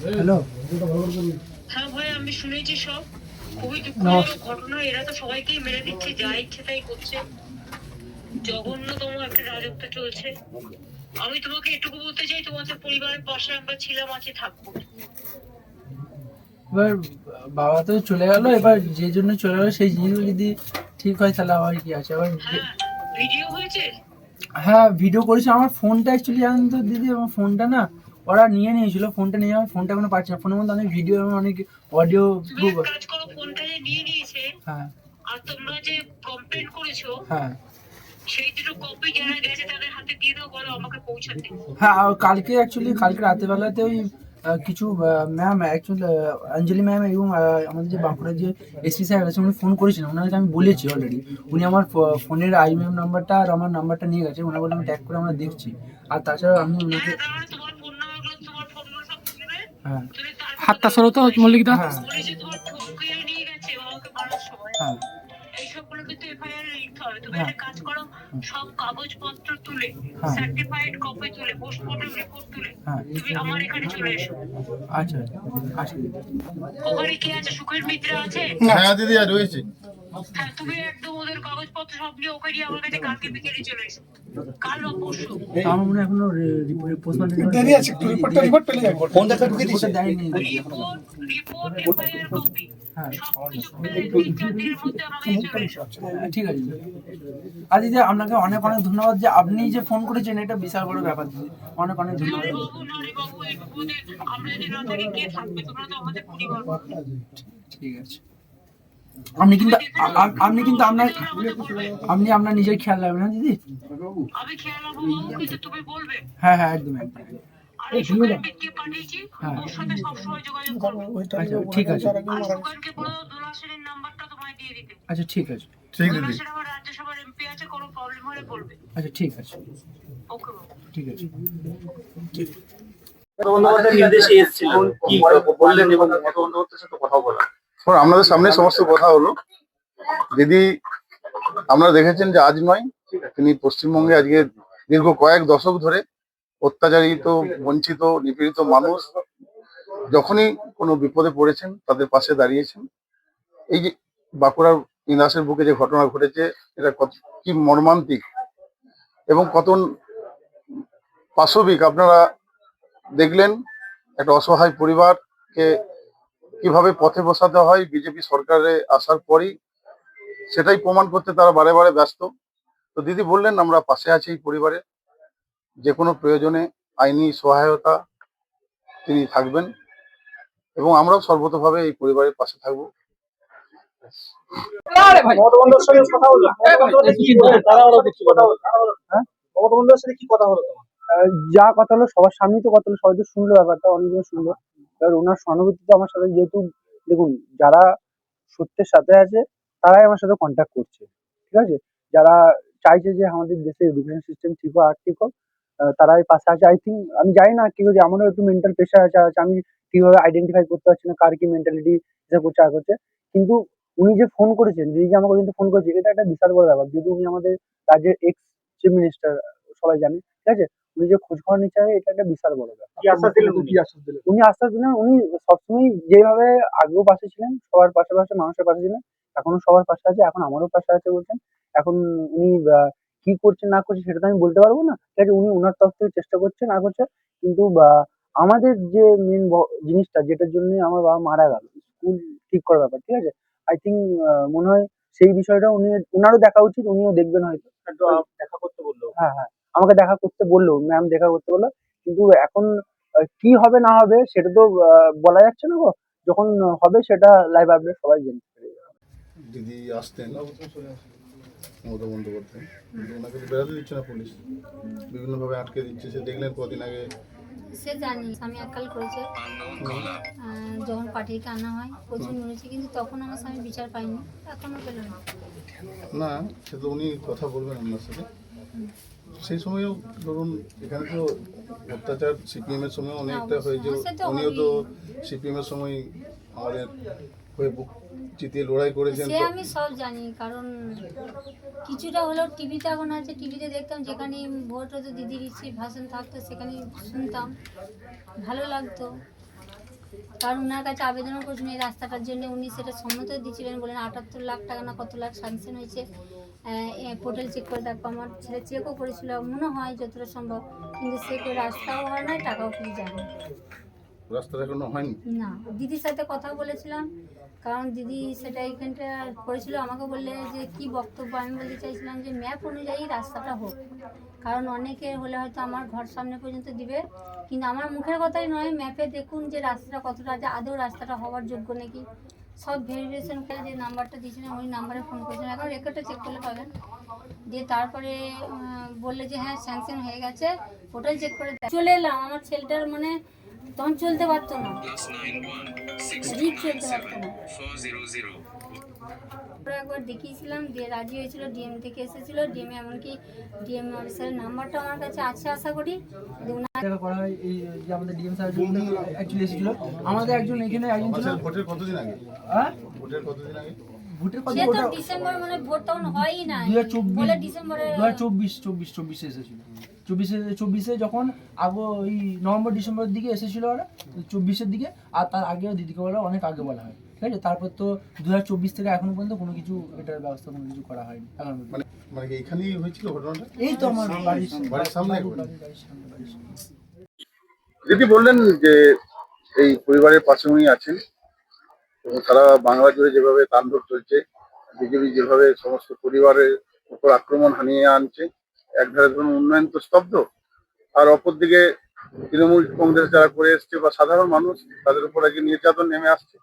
Hello. হ্যাঁ ভাই, আমি শুনেছি সব। খুবই দুঃখজনক ঘটনা। এরা তো সবাইকেই মেরে দিচ্ছে, যা ইচ্ছে তাই করছে। জঘন্যতম একটা রাজত্ব চলছে। আমি তোমাকে এটুকু বলতে চাই, তোমাদের পরিবারের পাশে আমরা ছিলাম, আছি, থাকবো। এবার বাবা তো চলে গেল, এবার যে জন্য চলে গেল সেই জিনিসগুলো যদি ঠিক হয় তাহলে আবার কি আছে আবার। হ্যাঁ, ভিডিও হয়েছে। হ্যাঁ, ভিডিও করেছি। আমার ফোনটা অ্যাকচুয়ালি জানেন তো দিদি, আমার ফোনটা না ওরা নিয়ে নিয়েছিল। ফোনটা নিয়ে আমার ফোনটা এখনো পাচ্ছি না। ফোনের মধ্যে অনেক ভিডিও এবং অনেক অডিও তুমি প্রুফ। এক কাজ করো, ফোনটা যে নিয়ে নিয়েছে হ্যাঁ আর তোমরা যে কমপ্লেন করেছো, হ্যাঁ সেই দুটো কপি যারা গেছে তাদের হাতে দিয়ে দাও, বলো আমাকে পৌঁছাতে। হ্যাঁ। আর কালকে অ্যাকচুয়ালি কালকে রাতের বেলাতে ওই কিছু ম্যাম অ্যাকচুয়ালি অঞ্জলি ম্যাম এবং আমাদের যে বাঁকুড়ার যে এসপি সাহেব আছে উনি ফোন করেছিলেন। ওনার কাছে আমি বলেছি অলরেডি। উনি আমার ফোনের আইএমএম নাম্বারটা আর আমার নাম্বারটা নিয়ে গেছে। ওনার বলে আমি ট্যাগ করে আমরা দেখছি। আর তাছাড়া আমি ওনাকে হ্যাঁ, তাহলে তোমার ফোন নাম্বার, তোমার ফোন নাম্বার সব তুলে হ্যাঁ তুমি তারপর হাতটা সরো তো মল্লিকদা। হ্যাঁ পুলিশে তোমার ঠকিয়ে নিয়ে গেছে বাবাকে মারার সময়। হ্যাঁ এইসবগুলো কিন্তু এফআইআর লিখতে হবে। তুমি হ্যাঁ একটা কাজ করো, সব কাগজপত্র তুলে, হ্যাঁ সার্টিফাইড কপি তুলে, পোস্টমর্টম রিপোর্ট তুলে হ্যাঁ। তুমি আমার এখানে চলে এসো। আচ্ছা আচ্ছা। ওখানে কে আছে? সুখের মিত্রা আছে। হ্যাঁ দিদি আর রয়েছে। হ্যাঁ, তুমি একদম ওদের কাগজপত্র সব নিয়ে ওকে নিয়ে আমার কাছে কালকে বিকেলে চলে এসো। কাল বা পরশু। আমার মনে হয় এখনো পোস্টমর্টম দেরি আছে, একটু রিপোর্ট পেলে যাবে। ফোন দেখা ঢুকে দিয়েছে। দেয়নি। রিপোর্ট এফআইআর কপি হ্যাঁ সবকিছু পেলে 3-4 দিনের মধ্যে আমার কাছে চলে এসো। ঠিক আছে। আর দিদি আপনাকে অনেক অনেক ধন্যবাদ যে আপনি যে ফোন করেছেন, এটা বিশাল বড় ব্যাপার দিদি। অনেক অনেক ধন্যবাদ। নারী বাবু, নারী বাবু, এই বিপদে আমরা যদি না থাকি কে থাকবে? তোমরা তো আমাদের পরিবার। ঠিক আছে। আপনি কিন্তু আপনি কিন্তু আপনি আপনার নিজের খেয়াল রাখবেন, হ্যাঁ দিদি। আমি খেয়াল রাখবো বাবু, কিন্তু তুমি বলবে। হ্যাঁ হ্যাঁ, একদম একদম। আর এই সুখের মিত্রকে পাঠিয়েছি, হ্যাঁ ওর সাথে সবসময় যোগাযোগ করবে। আচ্ছা ঠিক আছে। আর সুখেরকে বলো দোলা সেনের নাম্বারটা তোমায় দিয়ে দিতে। আচ্ছা ঠিক আছে। ঠিক দোলা দিদি। সেন আমার রাজ্যসভার এমপি আছে, কোনো প্রবলেম হলে বলবে। আচ্ছা ঠিক আছে। ওকে বাবু। ঠিক আছে। বন্দ্যোপাধ্যায় নির্দেশে এসেছিলেন, কি বললেন এবং মমতা বন্দ্যোপাধ্যায়ের সাথে কথা বলা? আপনাদের সামনে সমস্ত কথা হলো। দিদি আপনারা দেখেছেন যে আজ নয়, তিনি পশ্চিমবঙ্গে আজকে দীর্ঘ কয়েক দশক ধরে অত্যাচারিত, বঞ্চিত, নিপীড়িত মানুষ যখনই কোনো বিপদে পড়েছেন তাদের পাশে দাঁড়িয়েছেন। এই যে বাঁকুড়ার ইন্দাসের বুকে যে ঘটনা ঘটেছে, এটা কত কি মর্মান্তিক এবং কত পাশবিক আপনারা দেখলেন। একটা অসহায় পরিবারকে কিভাবে পথে বসাতে হয় বিজেপি সরকারে আসার পরই, সেটাই প্রমাণ করতে তারা বারে বারে ব্যস্ত। তো দিদি বললেন আমরা পাশে আছি এই পরিবারে, যে কোনো প্রয়োজনে আইনি সহায়তা তিনি থাকবেন এবং আমরাও সর্বতভাবে এই পরিবারের পাশে থাকবো। মমতা বন্দ্যোপাধ্যায়ের সঙ্গে কথা হলো? মমতা বন্দ্যোপাধ্যায় কি বললেন? তারা আরো কিছু কথা হলো? হ্যাঁ, মমতা বন্দ্যোপাধ্যায়ের সাথে কি কথা হলো তোমার? যা কথা হলো সবার সামনেই তো কথা হলো, সবাই তো শুনলো, ব্যাপারটা অনেকজন শুনলো। এবার ওনার সহানুভূতি তো আমার সাথে, যেহেতু দেখুন যারা সত্যের সাথে আছে তারাই আমার সাথে কন্ট্যাক্ট করছে, ঠিক আছে। যারা চাইছে যে আমাদের দেশের এডুকেশন সিস্টেম ঠিক হোক, আর ঠিক হোক, তারাই পাশে আছে। আই থিঙ্ক আমি জানি না কি হচ্ছে, আমারও একটু মেন্টাল প্রেশার আছে, আমি ঠিকভাবে আইডেন্টিফাই করতে পারছি না কার কি মেন্টালিটি হিসাব করছে আর করছে। কিন্তু উনি যে ফোন করেছেন, দিদি যে আমাকে কিন্তু ফোন করেছে, এটা একটা বিশাল বড় ব্যাপার। যেহেতু উনি আমাদের রাজ্যের এক্স চিফ মিনিস্টার, সবাই জানে, ঠিক আছে। উনি যে খোঁজ খবর নিচ্ছে, এটা একটা বিশাল বড় ব্যাপার। কি আশ্বাস দিলেন? কি আশ্বাস দিলেন? উনি আশ্বাস দিলেন, উনি সবসময় যেভাবে আগেও পাশে ছিলেন, সবার পাশে পাশে মানুষের পাশে ছিলেন, এখনো সবার পাশে আছে, এখন আমারও পাশে আছে বলছেন। এখন উনি কি করছেন না করছেন সেটা তো আমি বলতে পারবো না, ঠিক আছে। উনি ওনার তরফ থেকে চেষ্টা করছেন না করছে, কিন্তু আমাদের যে মেন জিনিসটা যেটার জন্য আমার বাবা মারা গেল, স্কুল ঠিক করার ব্যাপার, ঠিক আছে। আই থিঙ্ক মনে হয় সেই বিষয়টা উনারও দেখা উচিত, উনিও দেখবেন হয়তো। একটু দেখা করতে বললো। হ্যাঁ হ্যাঁ, আমাকে দেখা করতে বললো, ম্যাম দেখা করতে বললো। কিন্তু এখন কি হবে না হবে সেটা তো বলা যাচ্ছে না গো। যখন হবে সেটা লাইভ আপডেট সবাই জানতে পারবে। দিদি আসতেন মমতা বন্দ্যোপাধ্যায়, কিন্তু ওনাকে তো বেরোতে দিচ্ছে না পুলিশ, বিভিন্নভাবে আটকে দিচ্ছে। সে দেখলেন কদিন আগে সে জানি স্বামী আক্কাল করেছে। যখন পাঠিয়ে আনা হয় প্রচুর মেরেছে, কিন্তু তখন আমার স্বামী বিচার পাইনি, এখনো পেল না। না, সে তো উনি কথা বলবেন আপনার সাথে। সেই সময়ও ধরুন এখানে তো অত্যাচার সিপিএম এর সময় অনেকটা হয়েছে। উনিও তো সিপিএম এর সময় আমাদের হয়ে বুক চিতিয়ে লড়াই করেছেন। সে তো আমি সব জানি, কারণ কিছুটা হলেও টিভিতে এখন আছে, টিভিতে দেখতাম, যেখানে ভোট হতো দিদির ইচ্ছে ভাষণ থাকতো সেখানে শুনতাম, ভালো লাগতো। কারণ ওনার কাছে আবেদনও করেছিলেন এই রাস্তাটার জন্য, উনি সেটা সম্মত দিয়েছিলেন, বলেন 78 লাখ টাকা না কত লাখ স্যাংশন হয়েছে, পোর্টাল চেক করে দেখো। আমার ছেলে চেকও করেছিল মনে হয় যতটা সম্ভব, কিন্তু সে তো রাস্তাও হয় না, টাকাও কিছু যায় না। রাস্তাটা এখনো হয়নি। না, দিদির সাথে কথা বলেছিলাম, কারণ দিদি সেটা এইখানটা করেছিল, আমাকে বললে যে কি বক্তব্য। আমি বলতে চাইছিলাম যে ম্যাপ অনুযায়ী রাস্তাটা হোক, কারণ অনেকে হলে হয়তো আমার ঘর সামনে পর্যন্ত দিবে, কিন্তু আমার মুখের কথাই নয়, ম্যাপে দেখুন যে রাস্তাটা কতটা, যে আদৌ রাস্তাটা হওয়ার যোগ্য নাকি। সব ভেরিফিকেশন করে যে নাম্বারটা দিয়েছিলাম ওই নাম্বারে ফোন করেছিলাম, এখন রেকর্ডটা চেক করলে পাবেন। দিয়ে তারপরে বললে যে হ্যাঁ স্যাংশন হয়ে গেছে, ওটাই চেক করে চলে এলাম। আমার ছেলেটার মানে তখন চলতে পারতো না, রিচ চলতে পারতো না। একবার দেখিয়েছিলাম, দিয়ে রাজি হয়েছিল, ডিএম থেকে এসেছিল, ডিএম এমনকি ডিএম অফিসারের নাম্বারটা আমার কাছে আছে আশা করি। দেখা করা হয় এই যে আমাদের ডিএম স্যার অ্যাকচুয়ালি এসেছিল, আমাদের একজন এখানে একজন ছিল। ভোটের কতদিন আগে? হ্যাঁ ভোটের কতদিন আগে? ভোটের কথা সে তো ওটা ডিসেম্বর মানে ভোট তখন হয়ই না, 2024 বলে ডিসেম্বরে 2024 এসেছিল। 24 যখন ওই নভেম্বর ডিসেম্বরের দিকে এসেছিল ওরা, 24-এর দিকে। আর তার আগেও দিদিকে বলা অনেক আগে বলা হয়, ঠিক আছে। তারপর তো 2024 থেকে এখনো পর্যন্ত কোনো কিছু এটার ব্যবস্থা কোনো কিছু করা হয়নি এখন পর্যন্ত। মানে কি এখানেই হয়েছিল ঘটনাটা? এই তো আমার বাড়ির সামনে বাড়ির সামনে। দিদি বললেন যে এই পরিবারের পাশে উনি আছেন এবং সারা বাংলা জুড়ে যেভাবে তাণ্ডব চলছে, বিজেপি যেভাবে সমস্ত পরিবারের উপর আক্রমণ হানিয়ে আনছে, একধারে ধরুন উন্নয়ন তো স্তব্ধ, আর অপরদিকে তৃণমূল কংগ্রেস যারা করে এসছে বা সাধারণ মানুষ তাদের উপর আজকে নির্যাতন নেমে আসছে,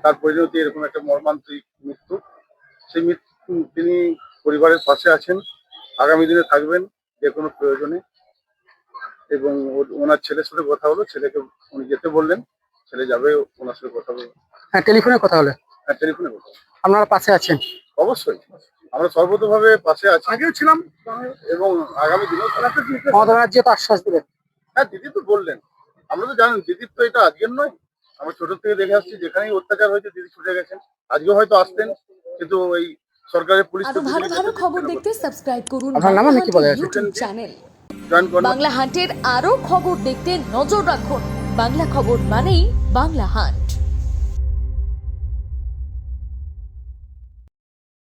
তার পরিণতি এরকম একটা মর্মান্তিক মৃত্যু। সেই মৃত্যু তিনি পরিবারের পাশে আছেন, আগামী দিনে থাকবেন যে কোনো প্রয়োজনে। এবং ওনার ছেলের সাথে কথা হলো, ছেলেকে উনি যেতে বললেন, ছেলে যাবে, ওনার সাথে কথা বলবো। হ্যাঁ, টেলিফোনে কথা হলে হ্যাঁ, টেলিফোনে কথা বলবো। আপনারা পাশে আছেন? অবশ্যই আমরা সর্বতভাবে পাশে আছি, আগেও ছিলাম এবং আগামী দিনেও থাকবো। মমতা ব্যানার্জি তো আশ্বাস দিলেন। হ্যাঁ, দিদি তো বললেন, আমরা তো জানেন দিদির তো এটা আজকের নয়, আমরা ছোট থেকে দেখে আসছি যেখানেই অত্যাচার হয়েছে দিদি ছুটে গেছেন। আজকেও হয়তো আসতেন, কিন্তু এই সরকারের পুলিশ আরো ভালো ভালো খবর দেখতে সাবস্ক্রাইব করুন আপনার নাম কি বলে আছে? ইউটিউব চ্যানেল জয়েন করুন। বাংলা হান্টের আরো খবর দেখতে নজর রাখুন। বাংলা খবর মানেই বাংলা হান্ট।